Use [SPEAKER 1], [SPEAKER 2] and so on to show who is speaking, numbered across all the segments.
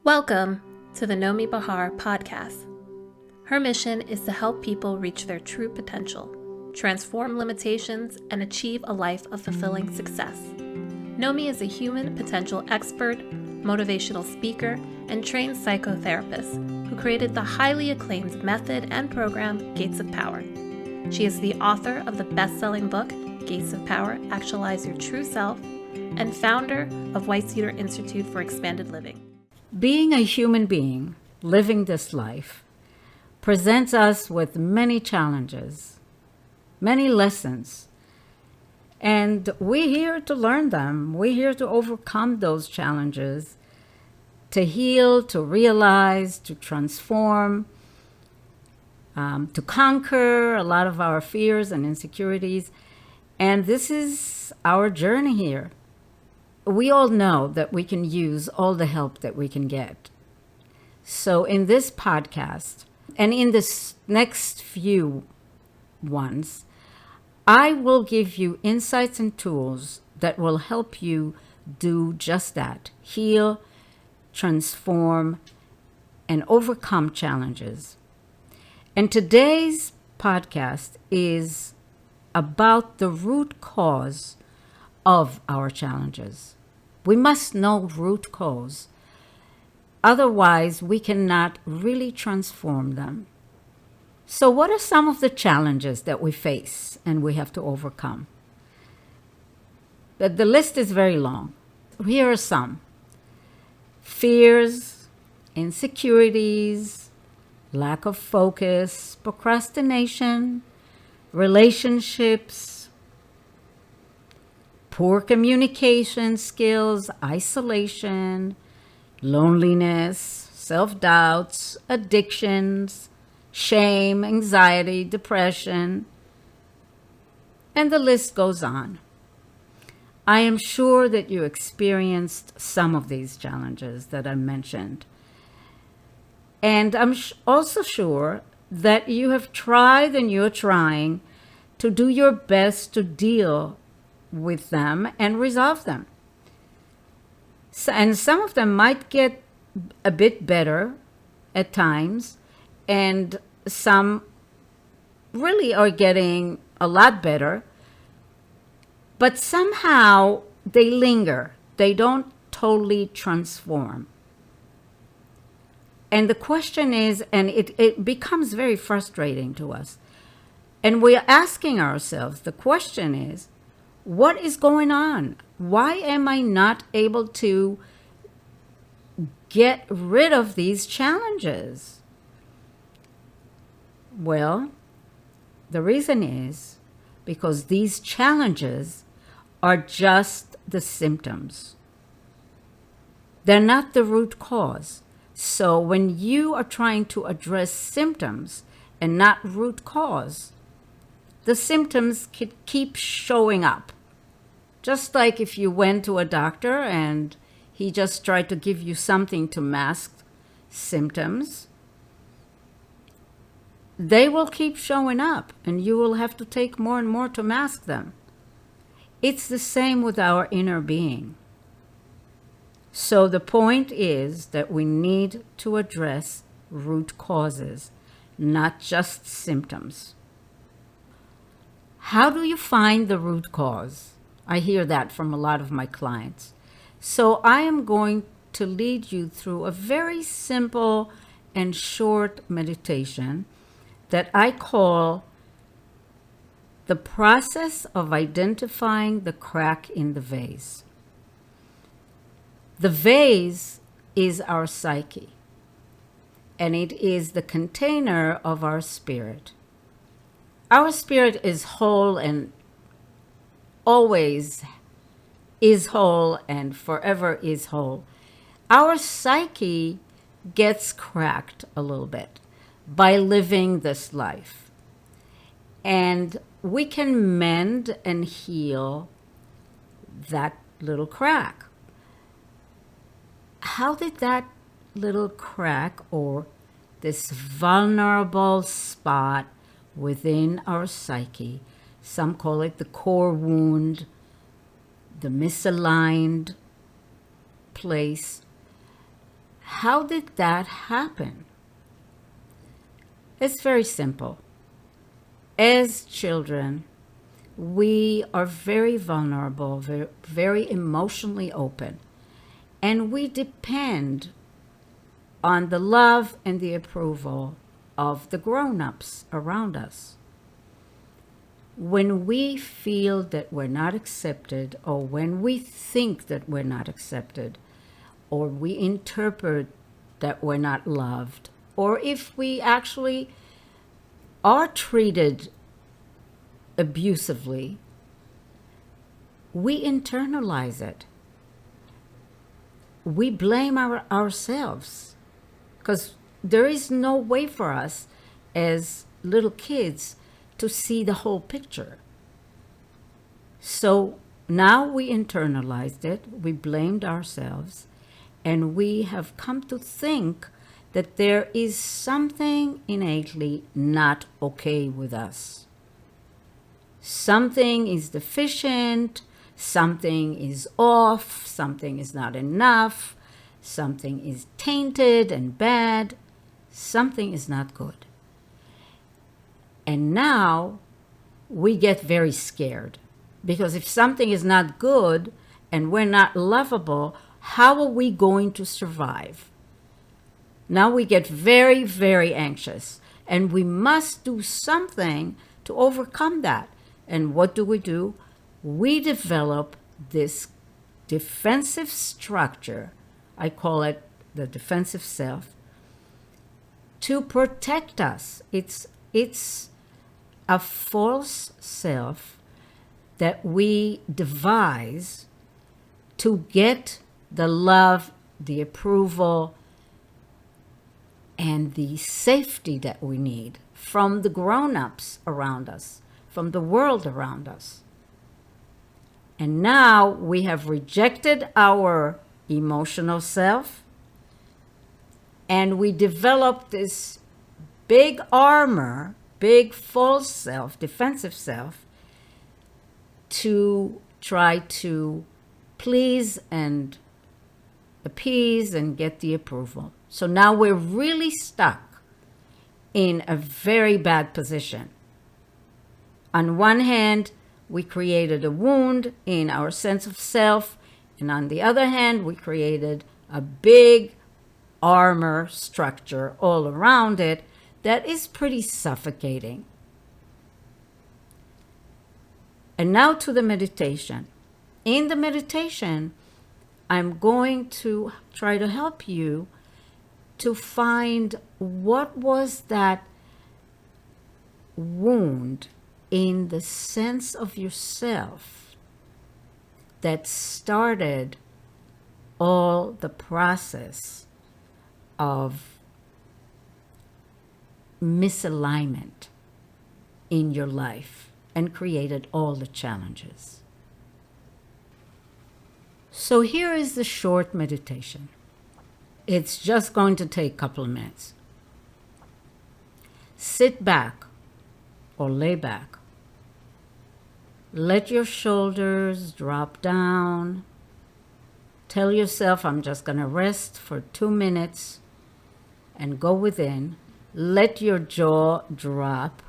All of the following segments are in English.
[SPEAKER 1] Welcome to the Nomi Bachar podcast. Her mission is to help people reach their true potential, transform limitations, and achieve a life of fulfilling success. Nomi is a human potential expert, motivational speaker, and trained psychotherapist who created the highly acclaimed method and program Gates of Power. She is the author of the best-selling book Gates of Power, Actualize Your True Self, and founder of White Cedar Institute for Expanded Living.
[SPEAKER 2] Being a human being living this life presents us with many challenges, many lessons, and we're here to learn them. We're here to overcome those challenges, to heal, to realize, to transform, to conquer a lot of our fears and insecurities. And this is our journey here. We all know that we can use all the help that we can get. So in this podcast and in this next few ones, I will give you insights and tools that will help you do just that: heal, transform, and overcome challenges. And today's podcast is about the root cause of our challenges. We must know root cause. Otherwise, we cannot really transform them. So what are some of the challenges that we face and we have to overcome? The list is very long. Here are some: fears, insecurities, lack of focus, procrastination, relationships, poor communication skills, isolation, loneliness, self-doubts, addictions, shame, anxiety, depression, and the list goes on. I am sure that you experienced some of these challenges that I mentioned. And I'm also sure that you have tried and you're trying to do your best to deal with them and resolve them. And some of them might get a bit better at times, and some really are getting a lot better, but somehow they linger. They don't totally transform. And the question is, and it becomes very frustrating to us, and we're asking ourselves, the question is, what is going on? Why am I not able to get rid of these challenges? Well, the reason is because these challenges are just the symptoms. They're not the root cause. So when you are trying to address symptoms and not root cause, the symptoms could keep showing up. Just like if you went to a doctor and he just tried to give you something to mask symptoms, they will keep showing up and you will have to take more and more to mask them. It's the same with our inner being. So the point is that we need to address root causes, not just symptoms. How do you find the root cause? I hear that from a lot of my clients. So I am going to lead you through a very simple and short meditation that I call the process of identifying the crack in the vase. The vase is our psyche, and it is the container of our spirit. Our spirit is whole and always is whole and forever is whole. Our psyche gets cracked a little bit by living this life. And we can mend and heal that little crack. How did that little crack or this vulnerable spot within our psyche, some call it the core wound, the misaligned place, How did that happen? It's very simple. As children, we are very vulnerable, very, very emotionally open, and we depend on the love and the approval of the grown-ups around us. When we feel that we're not accepted, or when we think that we're not accepted, or we interpret that we're not loved, or if we actually are treated abusively, we internalize it. We blame ourselves, because there is no way for us as little kids to see the whole picture. So now we internalized it, we blamed ourselves, and we have come to think that there is something innately not okay with us. Something is deficient, something is off, something is not enough, something is tainted and bad, something is not good. And now we get very scared, because if something is not good and we're not lovable, how are we going to survive? Now we get very, very anxious, and we must do something to overcome that. And what do? We develop this defensive structure, I call it the defensive self, to protect us. It's a false self that we devise to get the love, the approval, and the safety that we need from the grown-ups around us, from the world around us. And now we have rejected our emotional self, and we develop this big armor, big false self, defensive self, to try to please and appease and get the approval. So now we're really stuck in a very bad position. On one hand, we created a wound in our sense of self, and on the other hand, we created a big armor structure all around it that is pretty suffocating. And now to the meditation. In the meditation, I'm going to try to help you to find what was that wound in the sense of yourself that started all the process of misalignment in your life and created all the challenges. So here is the short meditation. It's just going to take a couple of minutes. Sit back or lay back. Let your shoulders drop down. Tell yourself, I'm just going to rest for 2 minutes, and go within. Let your jaw drop.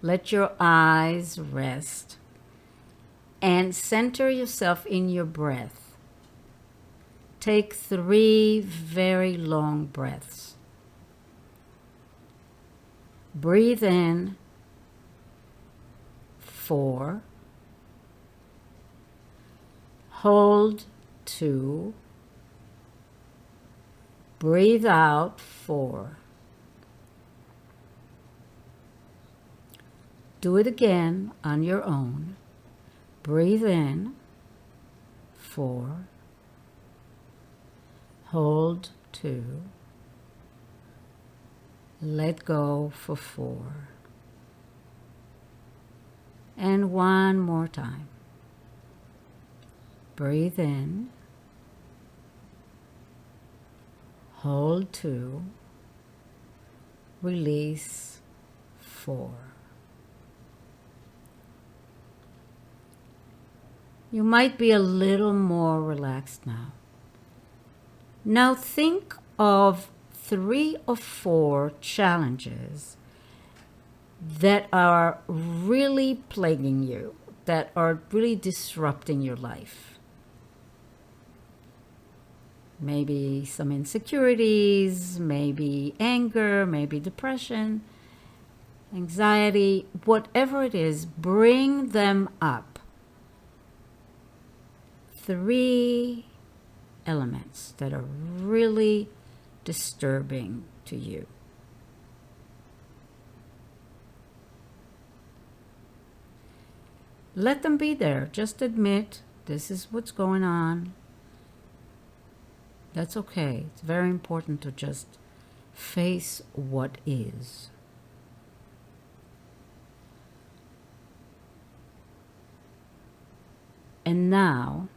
[SPEAKER 2] Let your eyes rest. And center yourself in your breath. Take 3 very long breaths. Breathe in 4. Hold 2. Breathe out 4. Do it again on your own. Breathe in 4. Hold 2. Let go for 4. And one more time. Breathe in. Hold 2. Release 4. You might be a little more relaxed now. Now think of 3 or 4 challenges that are really plaguing you, that are really disrupting your life. Maybe some insecurities, maybe anger, maybe depression, anxiety, whatever it is, bring them up. 3 elements that are really disturbing to you. Let them be there. Just admit this is what's going on. That's okay. It's very important to just face what is. And now,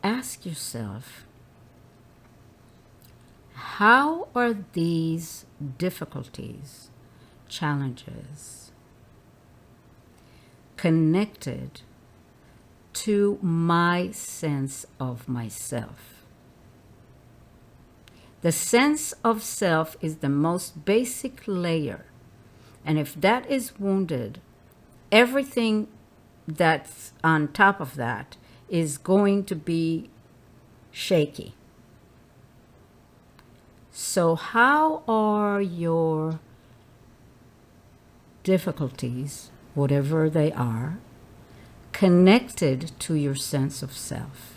[SPEAKER 2] ask yourself, how are these difficulties, challenges, connected to my sense of myself? The sense of self is the most basic layer. And if that is wounded, everything that's on top of that is going to be shaky. So how are your difficulties, whatever they are, connected to your sense of self?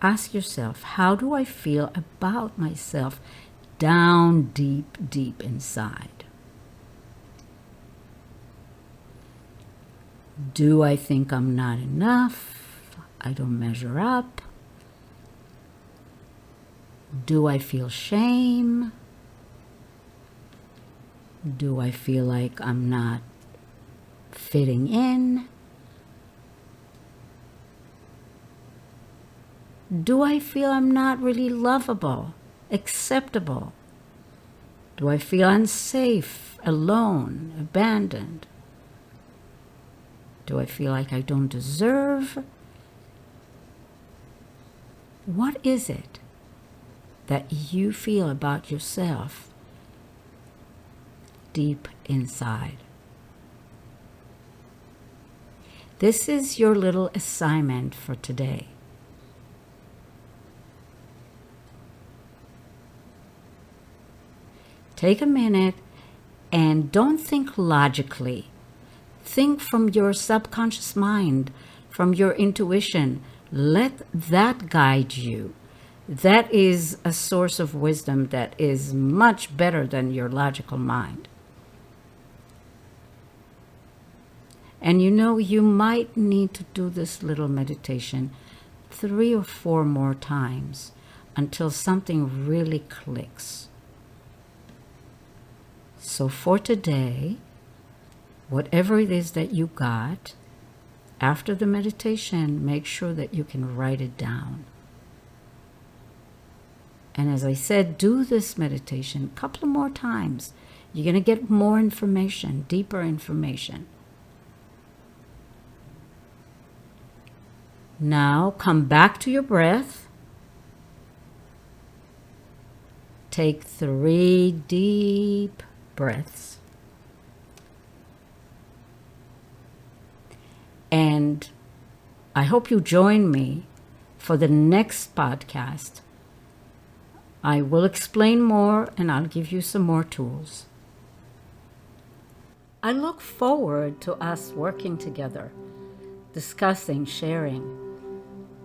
[SPEAKER 2] Ask yourself, how do I feel about myself down deep, deep inside? Do I think I'm not enough? I don't measure up? Do I feel shame? Do I feel like I'm not fitting in? Do I feel I'm not really lovable, acceptable? Do I feel unsafe, alone, abandoned? Do I feel like I don't deserve? What is it that you feel about yourself deep inside? This is your little assignment for today. Take a minute and don't think logically. Think from your subconscious mind, from your intuition. Let that guide you. That is a source of wisdom that is much better than your logical mind. And you might need to do this little meditation 3 or 4 more times until something really clicks. So for today, whatever it is that you got, after the meditation, make sure that you can write it down. And as I said, do this meditation a couple of more times. You're going to get more information, deeper information. Now come back to your breath. Take 3 deep breaths. And I hope you join me for the next podcast. I will explain more and I'll give you some more tools. I look forward to us working together, discussing, sharing.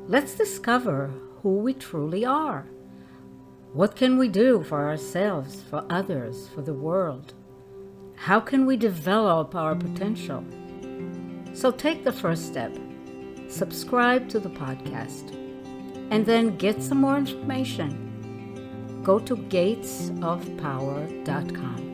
[SPEAKER 2] Let's discover who we truly are. What can we do for ourselves, for others, for the world? How can we develop our potential? So take the first step. Subscribe to the podcast. And then get some more information. Go to gatesofpower.com.